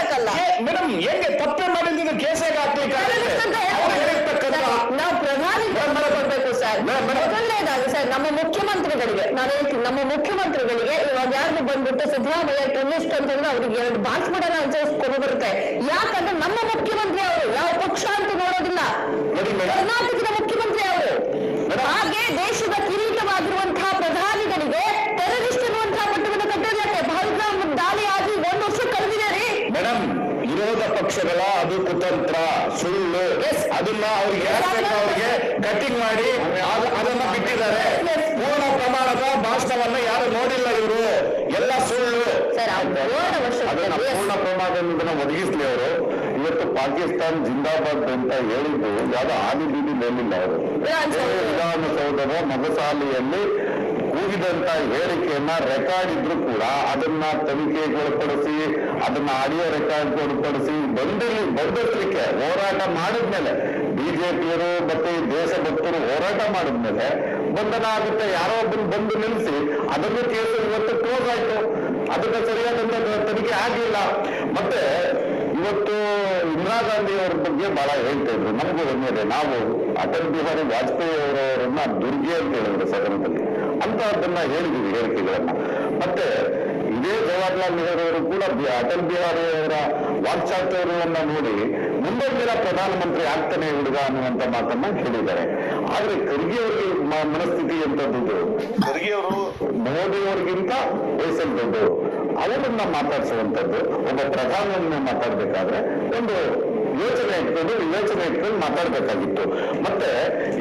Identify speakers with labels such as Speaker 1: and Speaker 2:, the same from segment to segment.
Speaker 1: ಹಾಕಲ್ಲ
Speaker 2: ಮೇಡಮ್. ಹೆಂಗೆ ತಪ್ಪೆ ಮಾಡಿದ್ರೆ ಕೇಸ್ ಹೇಗೆ ಹಾಕ್ಲಿಕ್ಕೆ
Speaker 1: ನಾವು ಪ್ರಧಾನಿ ಕೊಡ್ಬೇಕು ಸರ್. ಮೊದಲನೇದಾಗಿ ಸರ್ ನಮ್ಮ ಮುಖ್ಯಮಂತ್ರಿಗಳಿಗೆ ನಾನು ಹೇಳ್ತೀನಿ, ನಮ್ಮ ಮುಖ್ಯಮಂತ್ರಿಗಳಿಗೆ ಇವಾಗ ಯಾರು ಬಂದ್ಬಿಟ್ಟು ಸಿದ್ದರಾಮಯ್ಯ ಟೆನ್ನಿಸ್ಟ್ ಅಂತಂದ್ರೆ ಅವ್ರಿಗೆ 2 ಬಾಕ್ಸ್ ಮಾಡಲ್ಲ ಅನ್ಸೋಸ್ಕೊಂಡು ಬರುತ್ತೆ. ಯಾಕಂದ್ರೆ ನಮ್ಮ ಮುಖ್ಯಮಂತ್ರಿ ಅವರು ಯಾವ ಪಕ್ಷ ಅಂತ ನೋಡೋದಿಲ್ಲ, ಕರ್ನಾಟಕದ ಮುಖ್ಯಮಂತ್ರಿ ಅವರು. ಹಾಗೆ ದೇಶದ ಕಿರೀಟವಾಗಿರುವಂತಹ ಪ್ರಧಾನಿಗಳಿಗೆ ಟೆರರಿಸ್ಟ್ ಅನ್ನುವಂತಹ ಪಟ್ಟವನ್ನು ಕಟ್ಟೋದಕ್ಕೆ ಪಹಲ್ಗಾಮ್ ದಾಳಿ ಆಗಿ 1 ವರ್ಷ ಕಳೆದಿದೆ ರೀ
Speaker 2: ಮೇಡಮ್. ವಿರೋಧ ಪಕ್ಷಗಳ ಅದು ಕುತಂತ್ರ, ಸುಳ್ಳು. ಅದನ್ನ ಅವ್ರಿಗೆ ಅವ್ರಿಗೆ ಕಟಿಂಗ್ ಮಾಡಿ ಅದನ್ನ ಬಿಟ್ಟಿದ್ದಾರೆ. ಪೂರ್ಣ ಪ್ರಮಾಣದ ಭಾಷಣವನ್ನ ಯಾರು ನೋಡಿಲ್ಲ ಇವರು, ಎಲ್ಲ ಸುಳ್ಳು
Speaker 1: ಸರ್.
Speaker 2: ಪೂರ್ಣ ಪ್ರಮಾಣದಿಂದ ಒದಗಿಸ್ಲಿ ಅವರು. ಇವತ್ತು ಪಾಕಿಸ್ತಾನ್ ಜಿಂದಾಬಾದ್ ಅಂತ ಹೇಳಿದ್ದು ಯಾವ್ದು ಆದಿ ಬೀದಿ ಮೇಲಿಲ್ಲ. ಅವರು ವಿಧಾನಸೌಧದ ಮೊಗಸಾಲೆಯಲ್ಲಿ ಕೂಗಿದಂತ ಹೇಳಿಕೆಯನ್ನ ರೆಕಾರ್ಡ್ ಇದ್ರು ಕೂಡ ಅದನ್ನ ತನಿಖೆಗೊಳಪಡಿಸಿ ಅದನ್ನ ಆಡಿಯೋ ರೆಕಾರ್ಡ್ ಒಳಪಡಿಸಿ ಬಂಧಿಸಲಿಕ್ಕೆ ಹೋರಾಟ ಮಾಡಿದ್ಮೇಲೆ ಬಿಜೆಪಿಯರು ಮತ್ತೆ ದೇಶಭಕ್ತರು ಹೋರಾಟ ಮಾಡಿದ್ಮೇಲೆ ಬಂಧನ ಆಗುತ್ತೆ. ಯಾರೋ ಒಬ್ಬರು ಬಂದು ನಿಲ್ಲಿಸಿ ಅದನ್ನು ಕೇಸು ಇವತ್ತು ಕ್ಲೋಸ್ ಆಯ್ತು. ಅದಕ್ಕೆ ಸರಿಯಾದಂತ ತನಿಖೆ ಆಗಿಲ್ಲ. ಮತ್ತೆ ಇವತ್ತು ಇಂದಿರಾ ಗಾಂಧಿ ಅವರ ಬಗ್ಗೆ ಬಹಳ ಹೇಳ್ತಾ ಇದ್ರು. ನಮಗೂ ಒಂದೇ, ನಾವು ಅಟಲ್ ಬಿಹಾರಿ ವಾಜಪೇಯಿ ಅವರವರನ್ನ ದುರ್ಗೆ ಅಂತ ಹೇಳಿದ್ರು ಸದನದಲ್ಲಿ. ಅಂತಹದ್ದನ್ನ ಹೇಳಿದೀವಿ ಹೇಳಿಕೆಗಳನ್ನ. ಮತ್ತೆ ಇದೇ ಜವಾಹರ್ಲಾಲ್ ನೆಹರು ಅವರು ಕೂಡ ಅಟಲ್ ಬಿಹಾರಿ ಅವರ ವಾಕ್ಚಾತುರ್ಯವನ್ನ ನೋಡಿ ಮುಂದೊಂದಿನ ಪ್ರಧಾನಮಂತ್ರಿ ಆಗ್ತಾನೆ ಹುಡುಗ ಅನ್ನುವಂತ ಮಾತನ್ನ ಹೇಳಿದ್ದಾರೆ. ಆದ್ರೆ ಖರ್ಗೆ ಅವರಿಗೆ ಮನಸ್ಥಿತಿ ಎಂತದ್ದು, ಖರ್ಗೆ ಅವರು ಮೋದಿ ಅವರಿಗಿಂತ ವಯಸ್ಸಲ್ಲಿ ದೊಡ್ಡವರು. ಅವರನ್ನ ಮಾತಾಡಿಸುವಂತದ್ದು ಒಬ್ಬ ಪ್ರಧಾನಿಯನ್ನ ಮಾತಾಡ್ಬೇಕಾದ್ರೆ ಒಂದು ಯೋಚನೆ ಇಟ್ಕೊಂಡು ಮಾತಾಡ್ಬೇಕಾಗಿತ್ತು. ಮತ್ತೆ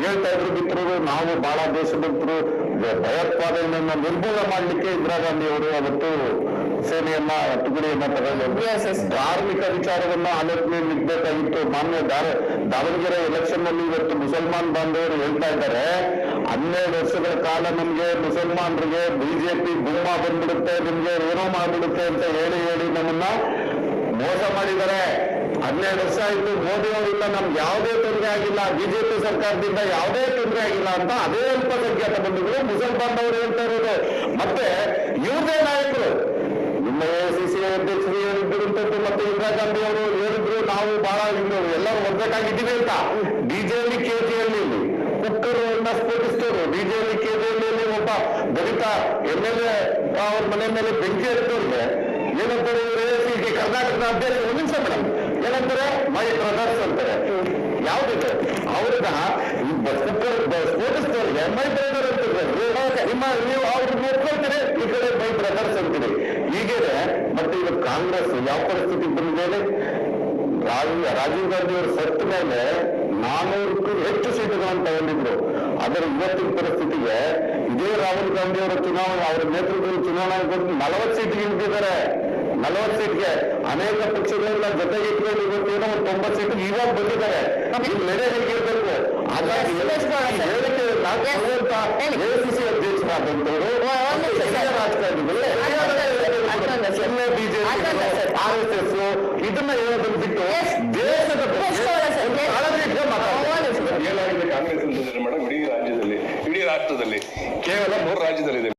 Speaker 2: ಹೇಳ್ತಾ ಇದ್ರು ಮಿತ್ರರು, ನಾವು ಬಹಳ ದೇಶಭಕ್ತರು, ಭಯೋತ್ಪಾದನೆಯನ್ನ ನಿರ್ಮೂಲ ಮಾಡ್ಲಿಕ್ಕೆ ಇಂದಿರಾ ಗಾಂಧಿ ಅವರು ಅವತ್ತು ಸೇನೆಯನ್ನ ತುಕಡಿಯನ್ನ ತಗೊಂಡು ಧಾರ್ಮಿಕ ವಿಚಾರವನ್ನ ಆಲೋಚನೆ ನಿಡ್ಬೇಕಾಗಿತ್ತು. ಮಾನ್ಯ ದಾವಣಗೆರೆ ಎಲೆಕ್ಷನ್ ನಲ್ಲಿ ಇವತ್ತು ಮುಸಲ್ಮಾನ್ ಬಾಂಧವರು ಹೇಳ್ತಾ ಇದ್ದಾರೆ, 12 ವರ್ಷಗಳ ಕಾಲ ನಮ್ಗೆ ಮುಸಲ್ಮಾನರಿಗೆ ಬಿಜೆಪಿ ಗುಮ್ಮ ಬಂದ್ಬಿಡುತ್ತೆ, ನಿಮ್ಗೆ ಏನೋ ಮಾಡ್ಬಿಡುತ್ತೆ ಅಂತ ಹೇಳಿ ನಮ್ಮನ್ನ ಮೋಸ ಮಾಡಿದ್ದಾರೆ. 12 ವರ್ಷ ಆಯ್ತು. ಮೋದಿ ಅವರಿಂದ ನಮ್ಗೆ ಯಾವುದೇ ತೊಂದರೆ ಆಗಿಲ್ಲ, ಬಿಜೆಪಿ ಸರ್ಕಾರದಿಂದ ಯಾವುದೇ ತೊಂದರೆ ಆಗಿಲ್ಲ ಅಂತ ಅದೇ ಅಲ್ಪಸಂಖ್ಯಾತ ಬಂಧುಗಳು ಮುಸಲ್ಮಾನವರು ಹೇಳ್ತಾ ಇರೋದು. ಮತ್ತೆ ಇವ್ರದೇ ನಾಯಕರು ನಿಮ್ಮ AICC ಅಧ್ಯಕ್ಷರು ಹೇಳಿದ್ದಂಥದ್ದು, ಮತ್ತೆ ಇಂದಿರಾ ಗಾಂಧಿ ಅವರು ಹೇಳಿದ್ರು ನಾವು ಬಹಳ ಎಲ್ಲರೂ ಒಗ್ಗಟ್ಟಾಗಿದ್ದೀವಿ ಅಂತ. ಡಿಜೆಯಲ್ಲಿ KJಯಲ್ಲಿ ಕುಕ್ಕರ್ ಸ್ಫೋಟಿಸಿದವರು, ಡಿಜೆಯಲ್ಲಿ KJಯಲ್ಲಿ ಒಬ್ಬ ದಲಿತ MLA ಅವ್ರ ಮನೆ ಮೇಲೆ ಬೆಂಕಿ ಹತ್ತೋರಿಗೆ ಏನಂತಾರೆ ಇವರು AICC ಕರ್ನಾಟಕದ ಅಧ್ಯಕ್ಷ. ಒಂದು ನಿಮಿಷ ಮೇಡಮ್, ಏನಂತಾರೆ ಮೈ ಬ್ರದರ್ಸ್ ಅಂತಾರೆ. ಯಾವ್ದಿದೆ ಅವ್ರನ್ನ ಸ್ಫೋಟಿಸಿದವ್ರಿಗೆ ಮೈ ಬ್ರದರ್ ಅಂತಾರೆ. ನೀವು ಅವ್ರನ್ನ ಒಪ್ಕೊಳ್ತೀರಿ, ಈ ಕಡೆ ಮೈ ಬ್ರದರ್ಸ್ ಅಂತೀರಿ. ಹೀಗೆ ಮತ್ತೆ ಈಗ ಕಾಂಗ್ರೆಸ್ ಯಾವ ಪರಿಸ್ಥಿತಿಗೆ ಬಂದಿದೆ. ರಾಜೀವ್ ಗಾಂಧಿ ಅವರು ಸತ್ತ ಮೇಲೆ 400ಕ್ಕೂ ಹೆಚ್ಚು ಸೀಟುಗಳನ್ನು ತಗೊಂಡಿದ್ರು. ಅದರ ಇವತ್ತಿನ ಪರಿಸ್ಥಿತಿಗೆ ಇದೇ ರಾಹುಲ್ ಗಾಂಧಿ ಅವರ ಚುನಾವಣೆ, ಅವರ ನೇತೃತ್ವದ ಚುನಾವಣೆ 40 ಸೀಟಿಗೆ ನಿಂತಿದ್ದಾರೆ. 40 ಸೀಟ್ಗೆ ಅನೇಕ ಪಕ್ಷಗಳನ್ನ ಜೊತೆಗೆ ಇಟ್ಕೊಂಡು ಇವತ್ತೇನೋ 90 ಸೀಟಿಗೆ ಇವಾಗ ಬಂದಿದ್ದಾರೆ. ನೆರೆ ಹೇಗಿರ್ಬೇಕು ಹಾಗಾಗಿ ಹೇಳಿಕೆ AICC ಅಧ್ಯಕ್ಷರಾದಂತವರು ರಾಜಕಾರಣಿಗಳು ಬಿಜೆಪಿ RSS ಇದನ್ನ ಹೇಳೋದನ್ನು ಬಿಟ್ಟು ದೇಶದ
Speaker 3: ಏನಾಗಿದೆ ಕಾಂಗ್ರೆಸ್ ಅಂತ ಮೇಡಮ್, ಇಡೀ ರಾಜ್ಯದಲ್ಲಿ, ಇಡೀ ರಾಷ್ಟ್ರದಲ್ಲಿ ಕೇವಲ 3 ರಾಜ್ಯದಲ್ಲಿದೆ.